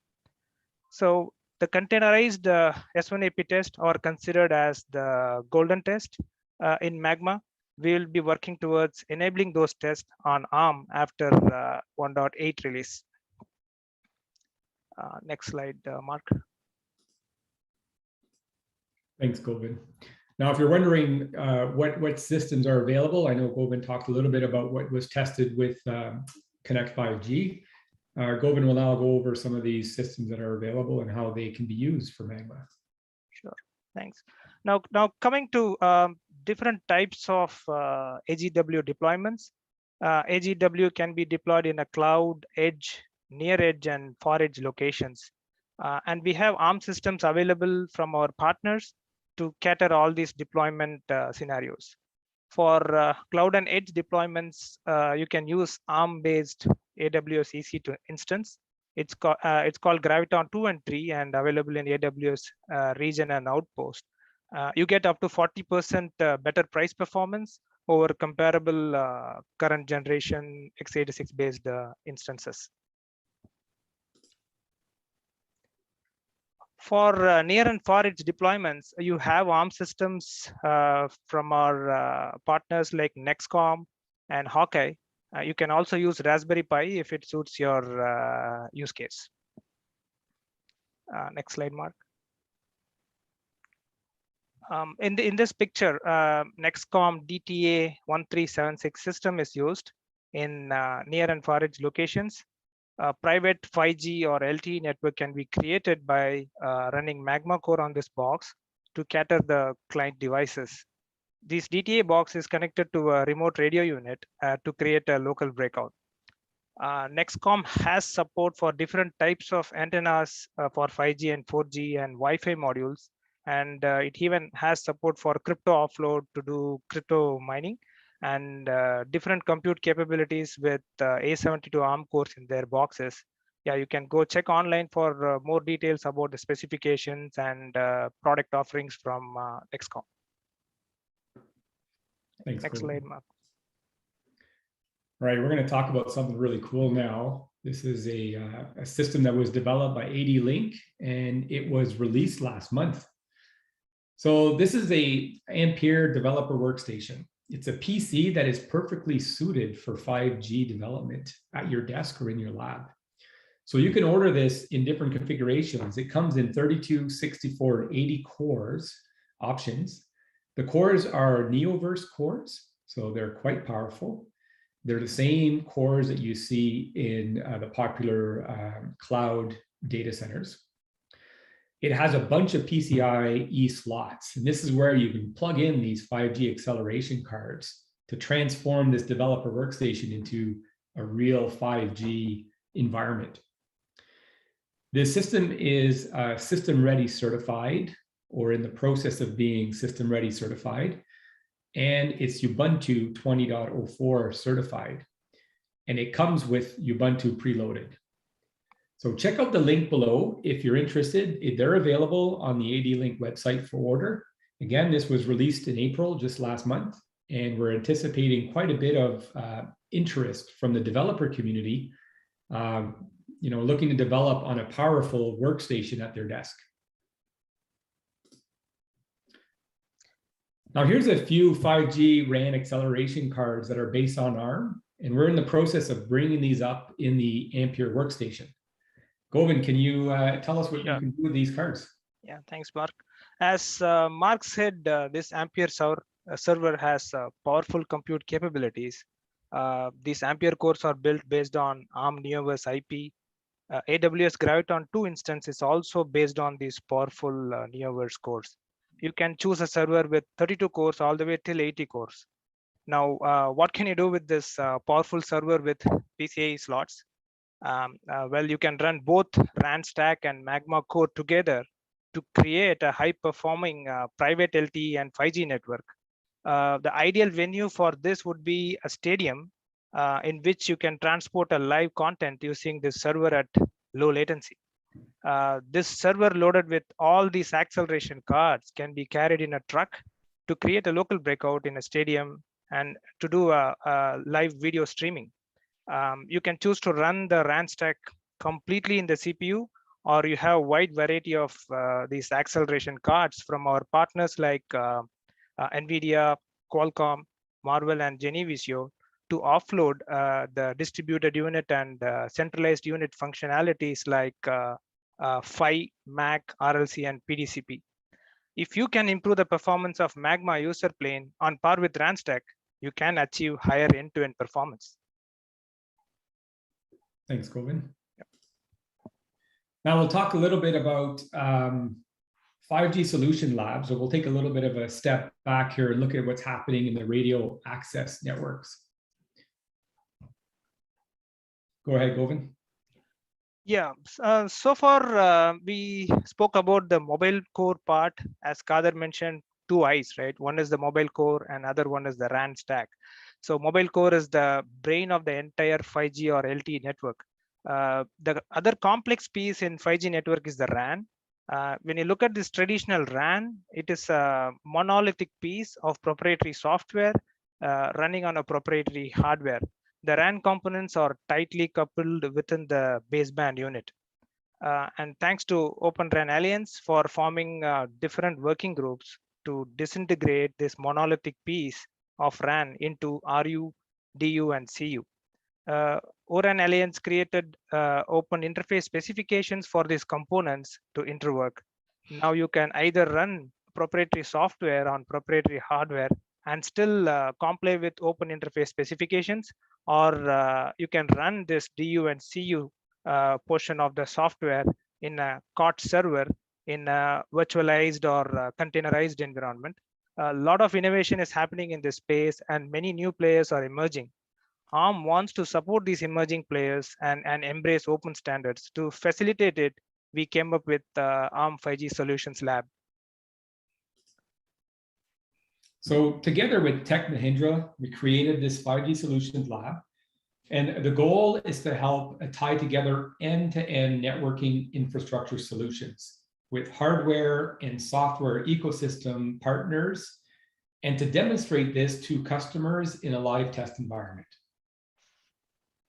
So the containerized S1AP test are considered as the golden test in Magma. We'll be working towards enabling those tests on ARM after 1.8 release. Next slide, Mark. Thanks, Govind. Now, if you're wondering what systems are available, I know Govind talked a little bit about what was tested with Connect 5G. Govind will now go over some of these systems that are available and how they can be used for Magma. Sure, thanks. Now coming to different types of AGW deployments. AGW can be deployed in a cloud, edge, near edge, and far edge locations. And we have ARM systems available from our partners to cater all these deployment scenarios. For cloud and edge deployments, you can use ARM-based AWS EC2 instance. It's called Graviton 2 and 3 and available in AWS region and outpost. You get up to 40% better price performance over comparable current generation x86 based instances. For near and far edge deployments, you have ARM systems from our partners like Nexcom and Hawkeye. You can also use Raspberry Pi if it suits your use case. Next slide, Mark. In this picture, Nexcom DTA 1376 system is used in near and far edge locations. A private 5G or LTE network can be created by running Magma core on this box to cater the client devices. This DTA box is connected to a remote radio unit to create a local breakout. Nexcom has support for different types of antennas for 5G and 4G and Wi-Fi modules. And it even has support for crypto offload to do crypto mining and different compute capabilities with A72 ARM cores in their boxes. Yeah, you can go check online for more details about the specifications and product offerings from Nexcom. Thanks. Next slide, Mark. All right, we're going to talk about something really cool now. This is a system that was developed by AD-Link and it was released last month. So this is a Ampere developer workstation. It's a PC that is perfectly suited for 5G development at your desk or in your lab. So you can order this in different configurations. It comes in 32, 64, 80 cores options. The cores are Neoverse cores, so they're quite powerful. They're the same cores that you see in the popular cloud data centers. It has a bunch of PCIe slots, and this is where you can plug in these 5G acceleration cards to transform this developer workstation into a real 5G environment. This system is system ready certified or in the process of being system ready certified, and it's Ubuntu 20.04 certified, and it comes with Ubuntu preloaded. So check out the link below if you're interested. They're available on the AD-Link website for order. Again, this was released in April, just last month, and we're anticipating quite a bit of interest from the developer community, looking to develop on a powerful workstation at their desk. Now, here's a few 5G RAN acceleration cards that are based on ARM, and we're in the process of bringing these up in the Ampere workstation. Govind, can you tell us what you can do with these cards? Yeah, thanks, Mark. As Mark said, this Ampere server has powerful compute capabilities. These Ampere cores are built based on ARM Neoverse IP AWS Graviton 2 instance is also based on these powerful Neoverse cores. You can choose a server with 32 cores all the way till 80 cores. Now, what can you do with this powerful server with PCIe slots? Well, you can run both RAN stack and Magma core together to create a high-performing private LTE and 5G network. The ideal venue for this would be a stadium in which you can transport a live content using this server at low latency. This server loaded with all these acceleration cards can be carried in a truck to create a local breakout in a stadium and to do a live video streaming. You can choose to run the RAN stack completely in the CPU, or you have a wide variety of these acceleration cards from our partners like NVIDIA, Qualcomm, Marvell, and Genevisio to offload the distributed unit and centralized unit functionalities like PHY, MAC, RLC, and PDCP. If you can improve the performance of Magma user plane on par with RAN stack, you can achieve higher end-to-end performance. Thanks, Govind. Now we'll talk a little bit about 5G Solution Labs, or we'll take a little bit of a step back here and look at what's happening in the radio access networks. Go ahead, Govind. Yeah, so far we spoke about the mobile core part. As Kader mentioned, two eyes, right? One is the mobile core and other one is the RAN stack. So mobile core is the brain of the entire 5G or LTE network. The other complex piece in 5G network is the RAN. When you look at this traditional RAN, it is a monolithic piece of proprietary software running on a proprietary hardware. The RAN components are tightly coupled within the baseband unit. And thanks to Open RAN Alliance for forming different working groups to disintegrate this monolithic piece of RAN into RU, DU, and CU. ORAN Alliance created open interface specifications for these components to interwork. Now you can either run proprietary software on proprietary hardware and still comply with open interface specifications, or you can run this DU and CU portion of the software in a COT server in a virtualized or containerized environment. A lot of innovation is happening in this space and many new players are emerging. ARM wants to support these emerging players and embrace open standards. To facilitate it, we came up with ARM 5G Solutions Lab. So together with Tech Mahindra, we created this 5G Solutions Lab. And the goal is to help tie together end-to-end networking infrastructure solutions with hardware and software ecosystem partners, and to demonstrate this to customers in a live test environment.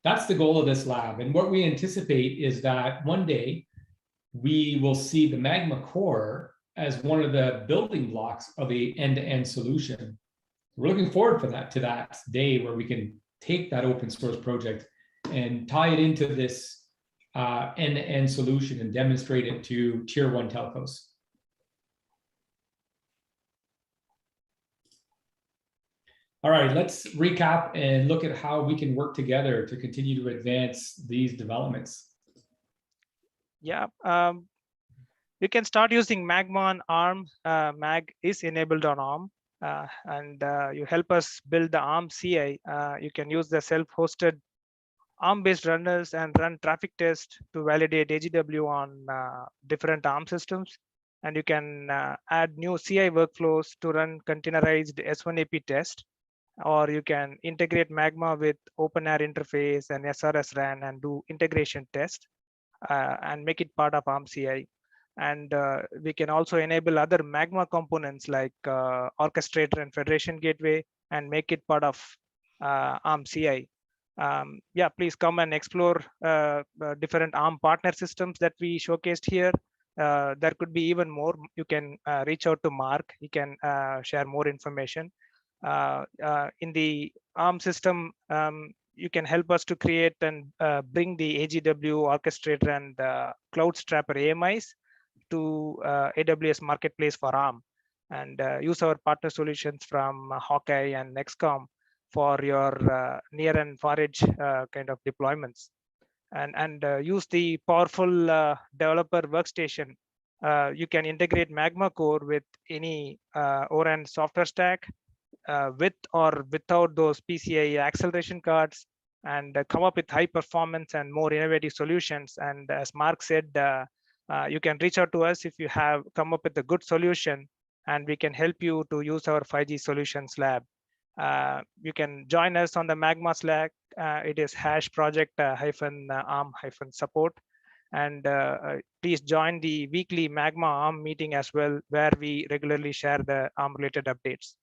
That's the goal of this lab. And what we anticipate is that one day we will see the Magma core as one of the building blocks of the end-to-end solution. We're looking forward to that day where we can take that open source project and tie it into this end-to-end solution and demonstrate it to tier 1 telcos. All right, let's recap and look at how we can work together to continue to advance these developments. Yeah, you can start using Magma on ARM. Mag is enabled on ARM. And you help us build the ARM CI. You can use the self-hosted ARM-based runners and run traffic tests to validate AGW on different ARM systems. And you can add new CI workflows to run containerized S1AP test, or you can integrate Magma with OpenAir interface and SRS RAN and do integration test and make it part of ARM CI. And we can also enable other Magma components like orchestrator and federation gateway and make it part of ARM CI. Yeah, please come and explore different ARM partner systems that we showcased here. There could be even more. You can reach out to Mark. He can share more information. In the ARM system, you can help us to create and bring the AGW orchestrator and CloudStrapper AMIs to AWS Marketplace for ARM, and use our partner solutions from Hawkeye and Nexcom for your near and far edge kind of deployments. and use the powerful developer workstation. You can integrate Magma core with any ORAN software stack, with or without those PCIe acceleration cards, and come up with high performance and more innovative solutions. And as Mark said, you can reach out to us if you have come up with a good solution, and we can help you to use our 5G solutions lab. You can join us on the Magma Slack. It is #project-arm-support. And please join the weekly Magma ARM meeting as well, where we regularly share the ARM related updates.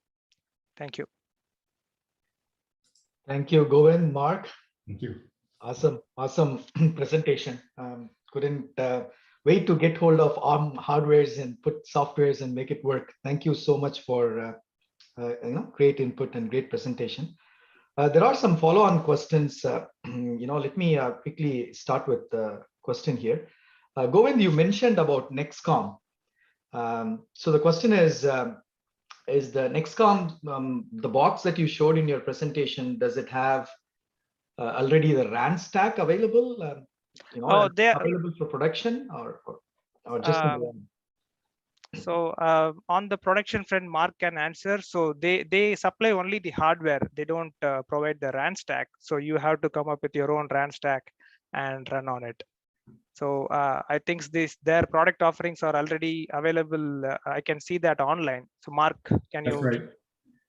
Thank you. Thank you, Govind, Mark. Thank you. Awesome presentation. Couldn't wait to get hold of ARM hardwares and put softwares and make it work. Thank you so much for great input and great presentation. There are some follow-on questions. Let me quickly start with the question here. Govind, you mentioned about Nexcom. So the question is the Nexcom, the box that you showed in your presentation, does it have already the RAN stack available? They are available for production or just in the RAN? So on the production front, Mark can answer. So they supply only the hardware. They don't provide the RAN stack. So you have to come up with your own RAN stack and run on it. So I think their product offerings are already available. I can see that online. So Mark, can you? That's right.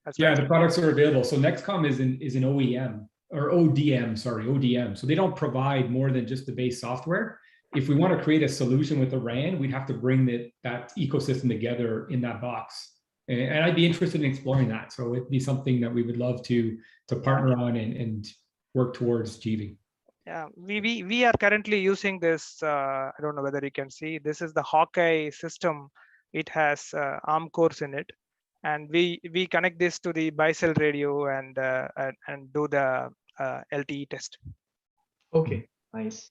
That's yeah, right. the products are available. So Nexcom is an OEM or ODM, sorry, ODM. So they don't provide more than just the base software. If we want to create a solution with the RAN, we'd have to bring that ecosystem together in that box. And I'd be interested in exploring that. So it'd be something that we would love to partner on and work towards achieving. Yeah, we are currently using this. I don't know whether you can see. This is the Hawkeye system. It has ARM cores in it, and we connect this to the bicell radio and do the LTE test. Okay, nice.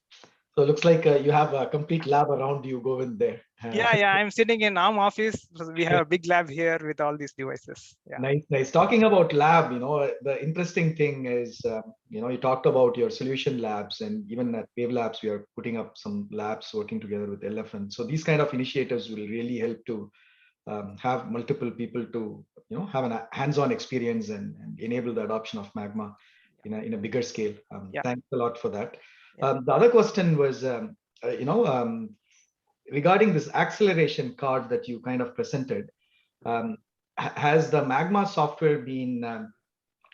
So it looks like you have a complete lab around you, Govind, there. Yeah, I'm sitting in ARM office. So we have a big lab here with all these devices. Yeah. Nice. Talking about lab, the interesting thing is, you talked about your solution labs, and even at Wave Labs, we are putting up some labs working together with Elephant. So these kind of initiatives will really help to have multiple people to, have a hands-on experience and enable the adoption of Magma in a bigger scale. Thanks a lot for that. The other question was, regarding this acceleration card that you kind of presented, has the Magma software been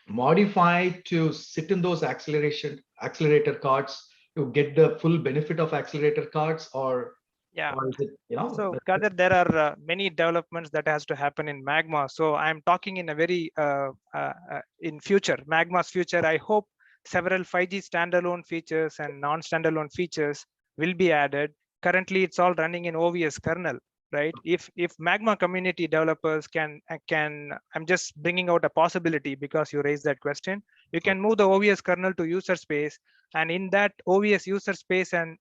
modified to sit in those accelerator cards to get the full benefit of accelerator cards, or is it, So Kader, there are many developments that has to happen in Magma. So I'm talking in a very in future, Magma's future. I hope several 5G standalone features and non-standalone features will be added. Currently, it's all running in OVS kernel, right? If Magma community developers can, I'm just bringing out a possibility because you raised that question. You can move the OVS kernel to user space, and in that OVS user space and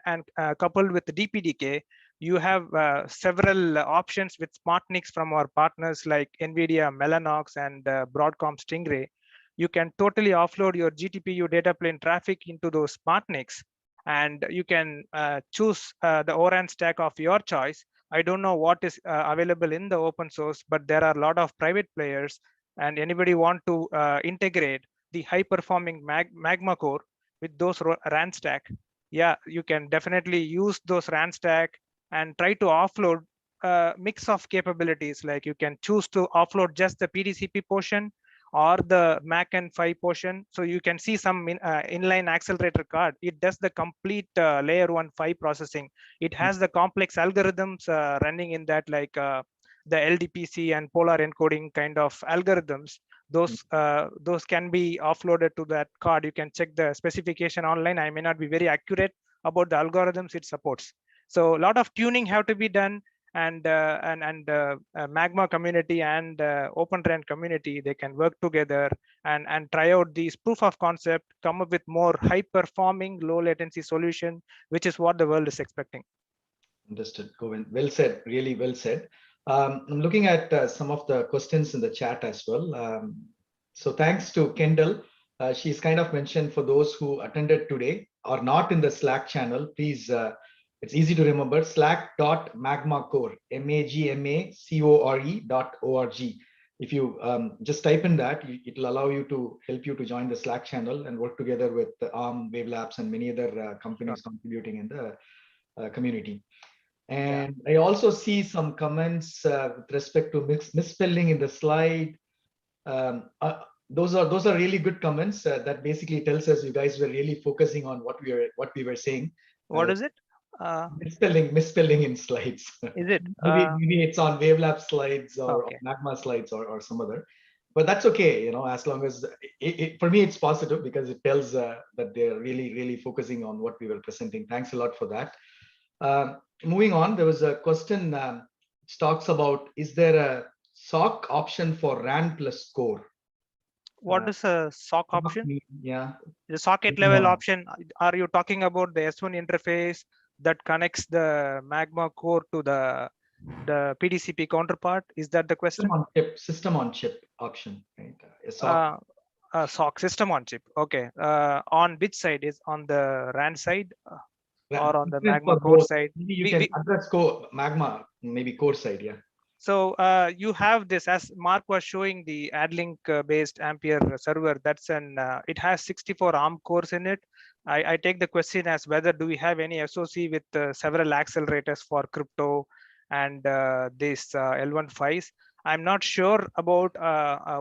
coupled with the DPDK, you have several options with SmartNICs from our partners like NVIDIA, Mellanox, and Broadcom Stingray. You can totally offload your GPU data plane traffic into those SmartNICs, and you can choose the ORAN stack of your choice. I don't know what is available in the open source, but there are a lot of private players, and anybody want to integrate the high performing Magma core with those RAN stack. Yeah, you can definitely use those RAN stack and try to offload a mix of capabilities. Like you can choose to offload just the PDCP portion or the MAC and 5 portion. So you can see some inline accelerator card. It does the complete layer 1 5 processing. It has the complex algorithms running in that, like the LDPC and polar encoding kind of algorithms. Those can be offloaded to that card. You can check the specification online. I may not be very accurate about the algorithms it supports. So a lot of tuning have to be done, and Magma community and Open RAN community, they can work together and try out these proof of concept, come up with more high performing, low latency solution, which is what the world is expecting. Understood, Govind. Well said, really well said. I'm looking at some of the questions in the chat as well. So thanks to Kendall. she's kind of mentioned for those who attended today or not in the Slack channel, please, it's easy to remember, slack.magmacore, magmacore.org. If you just type in that, it will allow you to help you to join the Slack channel and work together with the ARM, Wave Labs, and many other companies contributing in the community. And I also see some comments with respect to misspelling in the slide. Those are really good comments. That basically tells us you guys were really focusing on what we were saying. What is it? Misspelling in slides. Is it? Maybe it's on WaveLab slides or Okay. Magma slides or some other. But that's okay, as long as for me it's positive because it tells that they're really focusing on what we were presenting. Thanks a lot for that. Moving on, there was a question which talks about, is there a SOC option for RAN plus core? What is a SOC option? Yeah. The socket level option. Are you talking about the S1 interface that connects the Magma core to the PDCP counterpart? Is that the question? System on chip option, right? SOC, system on chip. Okay. On which side? Is on the RAN side or on the Magma core side? Maybe you can address Magma, maybe core side, yeah. So you have this, as Mark was showing, the AdLink based Ampere server. That's it has 64 ARM cores in it. I take the question as whether do we have any SoC with several accelerators for crypto and this L15s. I'm not sure about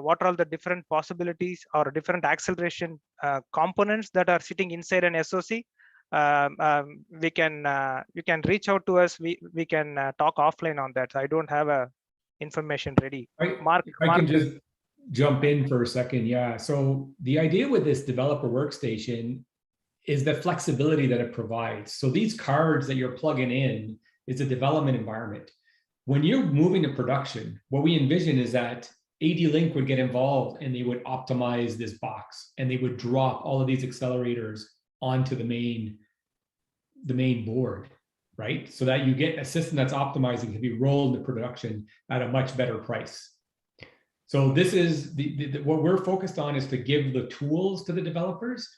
what are all the different possibilities or different acceleration components that are sitting inside an SoC. You can reach out to us. We can talk offline on that. I don't have information ready. Mark, I can just jump in for a second. Yeah. So the idea with this developer workstation is the flexibility that it provides. So these cards that you're plugging in is a development environment. When you're moving to production, what we envision is that AD-Link would get involved and they would optimize this box and they would drop all of these accelerators onto the main board, right? So that you get a system that's optimized and can be rolled into production at a much better price. So this is what we're focused on, is to give the tools to the developers,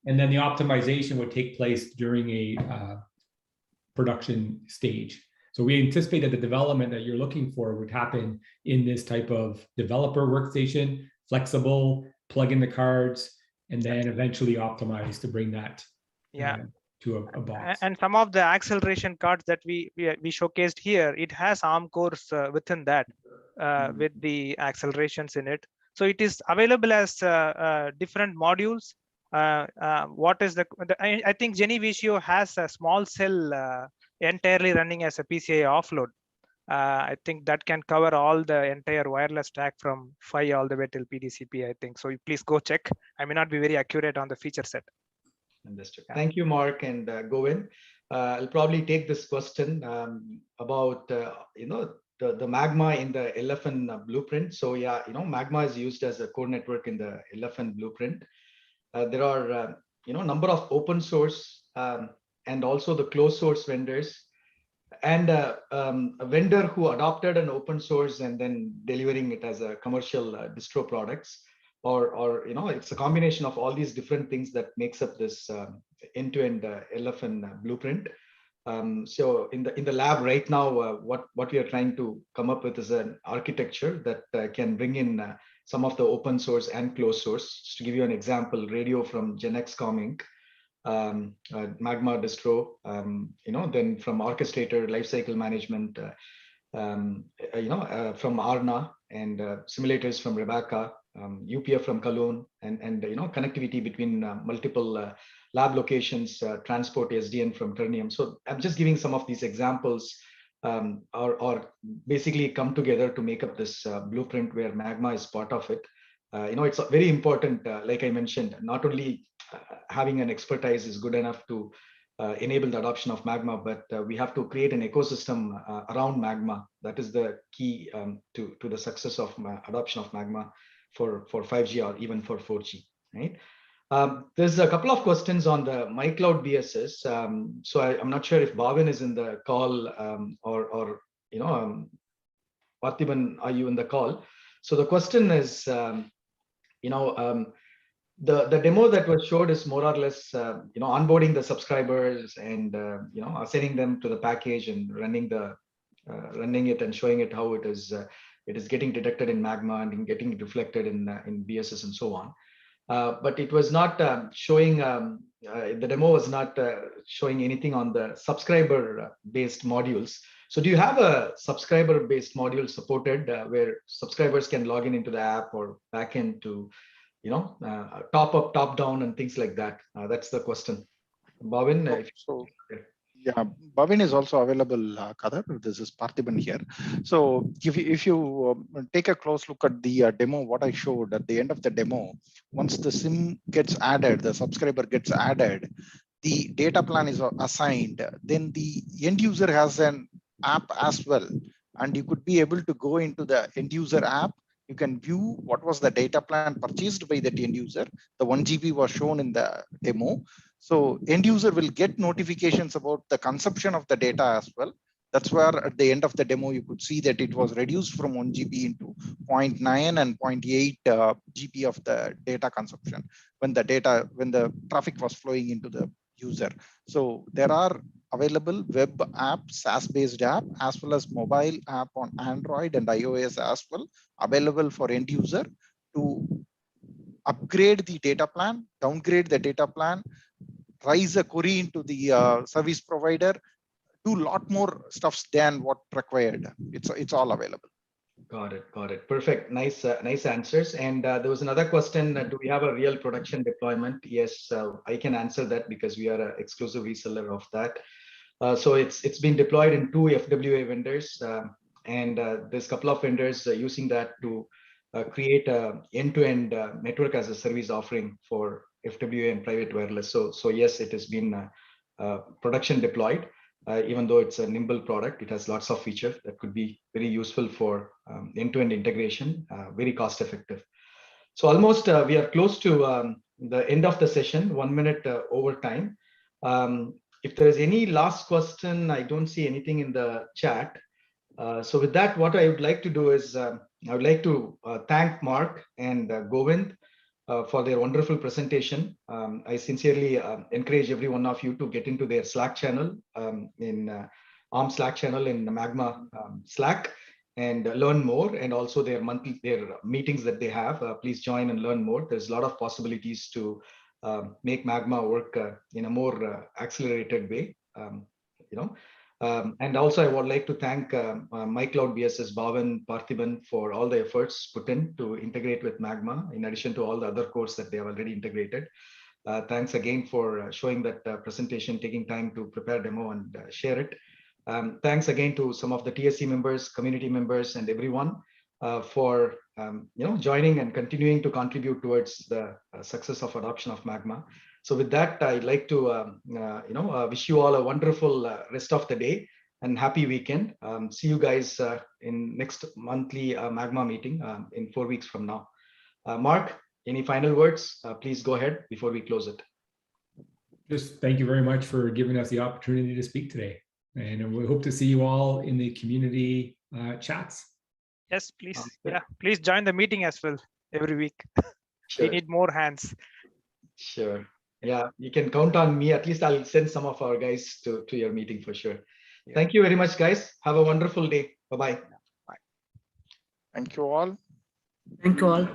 and then the optimization would take place during a production stage. So we anticipate that the development that you're looking for would happen in this type of developer workstation, flexible, plug in the cards, and then eventually optimize to bring that to a box. And some of the acceleration cards that we showcased here, it has ARM cores within that with the accelerations in it. So it is available as different modules. What is I think Genevisio has a small cell entirely running as a PCI offload. I think that can cover all the entire wireless stack from PHY all the way till PDCP, I think. So please go check. I may not be very accurate on the feature set. Understood. Thank you, Mark and Govin. I'll probably take this question about the Magma in the LFN blueprint. So yeah, Magma is used as a core network in the LFN blueprint. There are a number of open source and also the closed source vendors, and a vendor who adopted an open source and then delivering it as a commercial distro products. Or it's a combination of all these different things that makes up this end-to-end LFN blueprint. So in the lab right now, what we are trying to come up with is an architecture that can bring in some of the open source and closed source. Just to give you an example, radio from GenXCom Inc., Magma distro, then from orchestrator, lifecycle management, from Arna, and simulators from Rebecca, UPF from Cologne, and connectivity between multiple lab locations, transport SDN from Ternium. So I'm just giving some of these examples, or basically come together to make up this blueprint where Magma is part of it. It's very important, like I mentioned, not only having an expertise is good enough to enable the adoption of Magma, but we have to create an ecosystem around Magma. That is the key to the success of adoption of Magma for 5G or even for 4G, right? There's a couple of questions on the MyCloudBSS. So I'm not sure if Bhavin is in the call or Parthiban, are you in the call? So the question is, the demo that was showed is more or less, onboarding the subscribers and, assigning them to the package and running it and showing it how it is getting detected in Magma and getting reflected in BSS and so on. But it was not showing, the demo was not showing anything on the subscriber-based modules. So do you have a subscriber-based module supported where subscribers can log into the app or backend to, top up, top down and things like that? That's the question. Bhavin, yeah, Bhavin is also available, Kadar. This is Parthiban here. So if you take a close look at the demo, what I showed at the end of the demo, once the SIM gets added, the subscriber gets added, the data plan is assigned, then the end user has an app as well. And you could be able to go into the end user app. You can view what was the data plan purchased by that end user. The 1 GB was shown in the demo. So end user will get notifications about the consumption of the data as well. That's where at the end of the demo, you could see that it was reduced from 1 GB into 0.9 and 0.8 GB of the data consumption when the traffic was flowing into the user. So there are available web app, SaaS-based app, as well as mobile app on Android and iOS as well, available for end user to upgrade the data plan, downgrade the data plan, raise a query into the service provider, do a lot more stuffs than what required. It's all available. Got it. Perfect. Nice answers. And there was another question: do we have a real production deployment? Yes, I can answer that because we are an exclusive reseller of that. So it's been deployed in 2 FWA vendors, and there's a couple of vendors using that to create a end-to-end network as a service offering for FWA and private wireless. So yes, it has been production deployed. Even though it's a nimble product, it has lots of features that could be very useful for end-to-end integration, very cost effective. So almost we are close to the end of the session, 1 minute over time. If there is any last question, I don't see anything in the chat. So with that, what I would like to do is I would like to thank Mark and Govind for their wonderful presentation. I sincerely encourage every one of you to get into their Slack channel, in ARM Slack channel in Magma Slack, and learn more, and also their meetings that they have. Please join and learn more. There's a lot of possibilities to make Magma work in a more accelerated way. And also I would like to thank MyCloudBSS, Bhavan, Parthiban for all the efforts put in to integrate with Magma, in addition to all the other cores that they have already integrated. Thanks again for showing that presentation, taking time to prepare demo and share it. Thanks again to some of the TSC members, community members, and everyone for joining and continuing to contribute towards the success of adoption of Magma. So with that, I'd like to wish you all a wonderful rest of the day and happy weekend. See you guys in next monthly Magma meeting in 4 weeks from now. Mark, any final words? Please go ahead before we close it. Just thank you very much for giving us the opportunity to speak today. And we hope to see you all in the community chats. Yes, please. Yeah, please join the meeting as well every week. Sure. We need more hands. Sure. Yeah, you can count on me. At least I'll send some of our guys to your meeting for sure. Yeah. Thank you very much, guys. Have a wonderful day. Bye-bye. Bye. Thank you all. Thank you all.